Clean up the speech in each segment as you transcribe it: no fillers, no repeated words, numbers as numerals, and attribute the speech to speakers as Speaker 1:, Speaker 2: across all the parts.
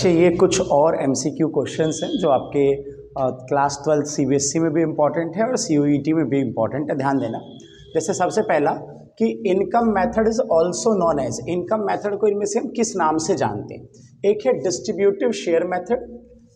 Speaker 1: बच्चे ये कुछ और MCQ क्वेश्चंस हैं जो आपके क्लास 12 CBSE में भी इम्पॉर्टेंट है और CUET में भी इम्पॉर्टेंट है, ध्यान देना। जैसे सबसे पहला कि income method is also known as, income method को इनमें से हम किस नाम से जानते हैं? एक है डिस्ट्रीब्यूटिव शेयर मेथड,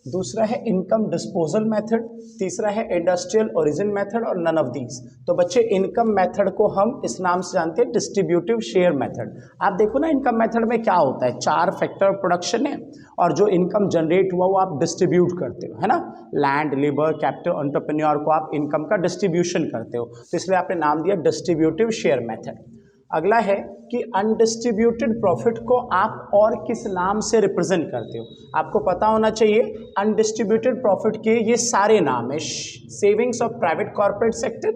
Speaker 1: दूसरा है इनकम डिस्पोजल मेथड, तीसरा है इंडस्ट्रियल ओरिजिन मेथड और नन ऑफ दीज। तो बच्चे इनकम मेथड को हम इस नाम से जानते हैं डिस्ट्रीब्यूटिव शेयर मेथड। आप देखो ना इनकम मेथड में क्या होता है, 4 फैक्टर प्रोडक्शन है और जो इनकम जनरेट हुआ वो आप डिस्ट्रीब्यूट करते हो, है ना। लैंड, लेबर, कैपिटल, एंटरप्रेन्योर को आप इनकम का डिस्ट्रीब्यूशन करते हो, तो इसलिए आपने नाम दिया डिस्ट्रीब्यूटिव शेयर मेथड। अगला है कि अनडिस्ट्रीब्यूटेड प्रॉफिट को आप और किस नाम से रिप्रेजेंट करते हो? आपको पता होना चाहिए अनडिस्ट्रीब्यूटेड प्रॉफिट के ये सारे नाम है, savings of private corporate sector,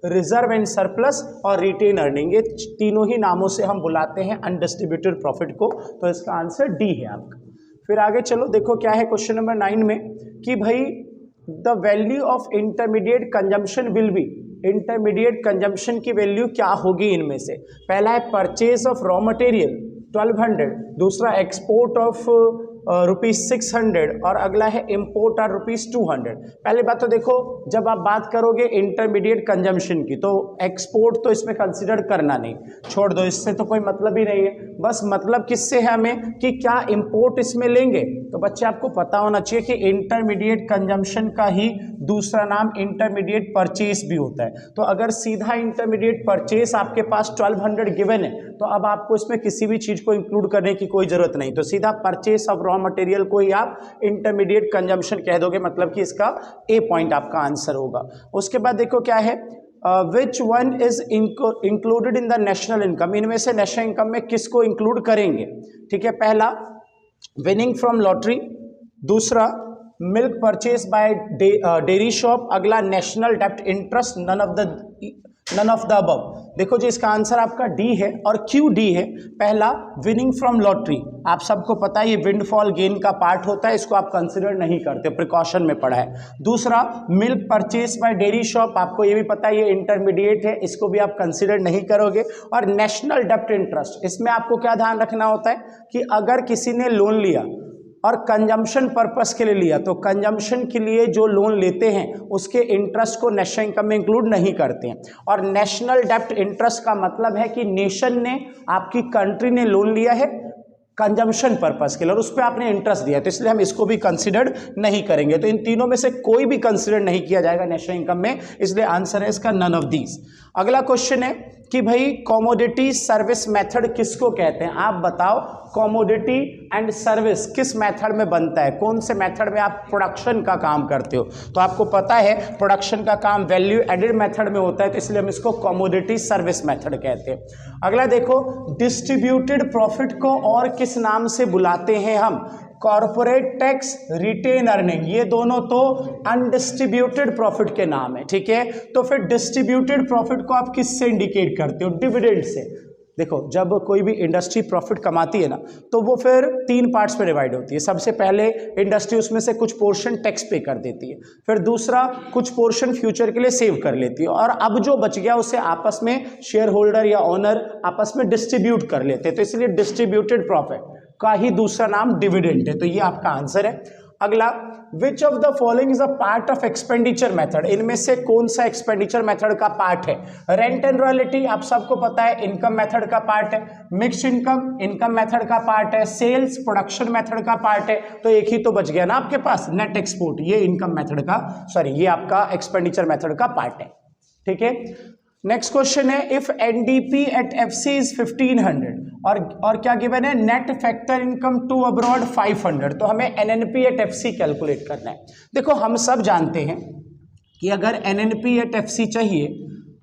Speaker 1: reserve and surplus और रिटेन अर्निंग। ये तीनों ही नामों से हम बुलाते हैं अनडिस्ट्रीब्यूटेड प्रॉफिट को, तो इसका आंसर डी है आपका। फिर आगे चलो, देखो क्या है क्वेश्चन नंबर 9 में कि भाई the value of intermediate consumption will be, intermediate consumption की वैल्यू क्या होगी इनमें से? पहला है परचेज ऑफ रॉ मटेरियल 1200, दूसरा एक्सपोर्ट ऑफ ₹600 और अगला है इंपोर्ट और ₹200। पहले बात तो देखो, जब आप बात करोगे इंटरमीडिएट कंजम्पशन की तो एक्सपोर्ट तो इसमें कंसिडर करना नहीं, छोड़ दो, इससे तो कोई मतलब ही नहीं है। बस मतलब किससे है हमें कि क्या इंपोर्ट इसमें लेंगे? तो बच्चे आपको पता होना चाहिए कि इंटरमीडिएट कंजम्पशन का ही दूसरा नाम इंटरमीडिएट परचेस भी होता है। तो अगर सीधा इंटरमीडिएट परचेस आपके पास 1200 गिवन है तो अब आपको इसमें किसी भी चीज को इंक्लूड करने की कोई जरूरत नहीं, तो सीधा परचेस ऑफ रॉ मटेरियल को ही आप इंटरमीडिएट कंजम्पशन कह दोगे, मतलब कि इसका ए पॉइंट आपका आंसर होगा। उसके बाद देखो क्या है, which one is included in the national income, इनमें से नेशनल इनकम में किसको इंक्लूड करेंगे? ठीक है, पहला विनिंग फ्रॉम लॉटरी, दूसरा milk purchase by dairy shop, अगला नेशनल डेब्ट interest, none of the above. देखो जी इसका आंसर आपका डी है। और क्यों डी है? पहला विनिंग फ्रॉम लॉटरी, आप सबको पता है ये विंडफॉल गेन का पार्ट होता है, इसको आप कंसिडर नहीं करते, प्रिकॉशन में पड़ा है। दूसरा milk purchase by dairy shop, आपको ये भी पता है ये इंटरमीडिएट है, इसको भी आप कंसिडर नहीं करोगे। और नेशनल डेब्ट इंटरेस्ट, इसमें आपको क्या ध्यान रखना होता है कि अगर किसी ने लोन लिया और कंजम्पशन पर्पस के लिए लिया तो कंजम्पशन के लिए जो लोन लेते हैं उसके इंटरेस्ट को नेशनल इनकम में इंक्लूड नहीं करते हैं। और नेशनल डेब्ट इंटरेस्ट का मतलब है कि नेशन ने, आपकी कंट्री ने लोन लिया है कंजम्पशन पर्पस के लिए और उस पर आपने इंटरेस्ट दिया है, तो इसलिए हम इसको भी कंसिडर नहीं करेंगे। तो इन तीनों में से कोई भी कंसिडर नहीं किया जाएगा नेशनल इनकम में, इसलिए आंसर है इसका नन ऑफ दीज। अगला क्वेश्चन है कि भाई कॉमोडिटी सर्विस मेथड किसको कहते हैं? आप बताओ, कॉमोडिटी एंड सर्विस किस मेथड में बनता है? कौन से मेथड में आप प्रोडक्शन का काम करते हो? तो आपको पता है प्रोडक्शन का काम वैल्यू एडेड मेथड में होता है, तो इसलिए हम इसको कॉमोडिटी सर्विस मेथड कहते हैं। अगला देखो, डिस्ट्रीब्यूटेड प्रॉफिट को और किस नाम से बुलाते हैं हम? कॉर्पोरेट टैक्स, रिटेन अर्निंग, ये दोनों तो अनडिस्ट्रीब्यूटेड प्रॉफिट के नाम है, ठीक है। तो फिर डिस्ट्रीब्यूटेड प्रॉफिट को आप किससे इंडिकेट करते हो? डिविडेंड से। देखो जब कोई भी इंडस्ट्री प्रॉफिट कमाती है ना तो वो फिर 3 पार्ट्स में डिवाइड होती है। सबसे पहले इंडस्ट्री उसमें से कुछ पोर्शन टैक्स पे कर देती है, फिर दूसरा कुछ पोर्शन फ्यूचर के लिए सेव कर लेती है, और अब जो बच गया उसे आपस में शेयर होल्डर या ओनर आपस में डिस्ट्रीब्यूट कर लेते हैं, तो इसलिए डिस्ट्रीब्यूटेड प्रॉफिट का ही दूसरा नाम डिविडेंड है, तो ये आपका आंसर है। अगला, which of the following is a part of expenditure method, इनमें से कौन सा एक्सपेंडिचर मेथड का पार्ट है? रेंट एंड रॉयल्टी आप सबको पता है इनकम मेथड का पार्ट है, मिक्स्ड इनकम इनकम मेथड का पार्ट है, सेल्स प्रोडक्शन मेथड का पार्ट है, तो एक ही तो बच गया ना आपके पास, नेट एक्सपोर्ट, ये इनकम मेथड का, सॉरी ये आपका एक्सपेंडिचर मेथड का पार्ट है, ठीक है। नेक्स्ट क्वेश्चन है, if NDP at FC is 1500 और क्या गिवन है? Net factor income to abroad 500, तो हमें एनएनपी एट एफसी कैलकुलेट करना है। देखो हम सब जानते हैं कि अगर एनएनपी एट एफसी चाहिए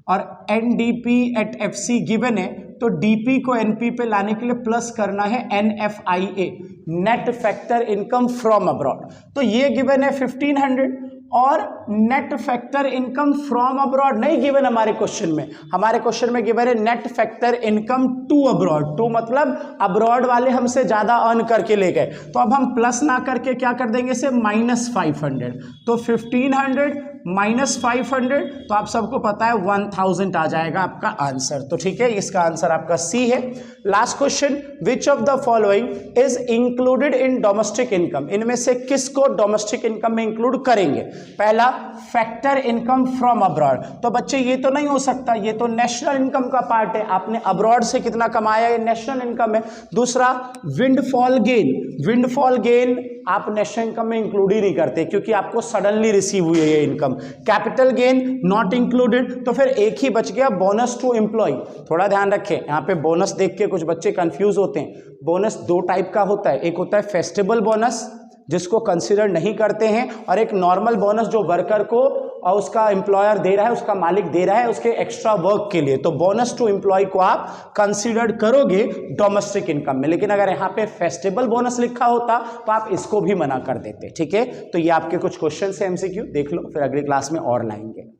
Speaker 1: और एनडीपी एट एफसी गिवन है तो डीपी को एनपी पे लाने के लिए प्लस करना है NFIA, net factor income from abroad. तो ये गिवन है 1500 और net factor income from abroad नहीं गिवन हमारे क्वेश्चन में। हमारे क्वेश्चन में गिवन है net factor income to abroad. To मतलब अब्रॉड वाले हमसे ज्यादा अर्न करके ले गए, तो अब हम प्लस ना करके क्या कर देंगे इसे -500। तो 1500 -500, तो आप सबको पता है 1000 आ जाएगा आपका आंसर। तो ठीक है, इसका आंसर आपका सी है। Last question, which of the following is included in domestic income? इनमें से किसको डोमेस्टिक इनकम में इंक्लूड करेंगे? पहला, फैक्टर इनकम फ्रॉम अब्रॉड। तो बच्चे ये तो नहीं हो सकता, ये तो नेशनल इनकम का पार्ट है, आपने अब्रॉड से कितना कमाया ये नेशनल इनकम है। दूसरा, विंडफॉल गेन। विंडफॉल गेन आप नेशनल इनकम में इंक्लूड ही नहीं करते क्योंकि आपको सडनली रिसीव हुई है ये income. Capital gain not included. तो फिर एक ही बच गया, बोनस टू एम्प्लॉय। थोड़ा ध्यान रखें, यहाँ पे बोनस देख के कुछ बच्चे कंफ्यूज होते हैं। बोनस दो टाइप का होता है, एक होता है फेस्टिवल बोनस जिसको कंसिडर नहीं करते हैं, और एक नॉर्मल बोनस जो वर्कर को और उसका एम्प्लॉयर दे रहा है, उसका मालिक दे रहा है उसके एक्स्ट्रा वर्क के लिए। तो बोनस टू एम्प्लॉय को आप कंसिडर करोगे डोमेस्टिक इनकम में, लेकिन अगर यहाँ पे फेस्टिवल बोनस लिखा होता तो आप इसको भी मना कर देते। ठीक है, तो ये आपके कुछ क्वेश्चन है एमसीक्यू, देख लो, फिर अगली क्लास में और लाएंगे।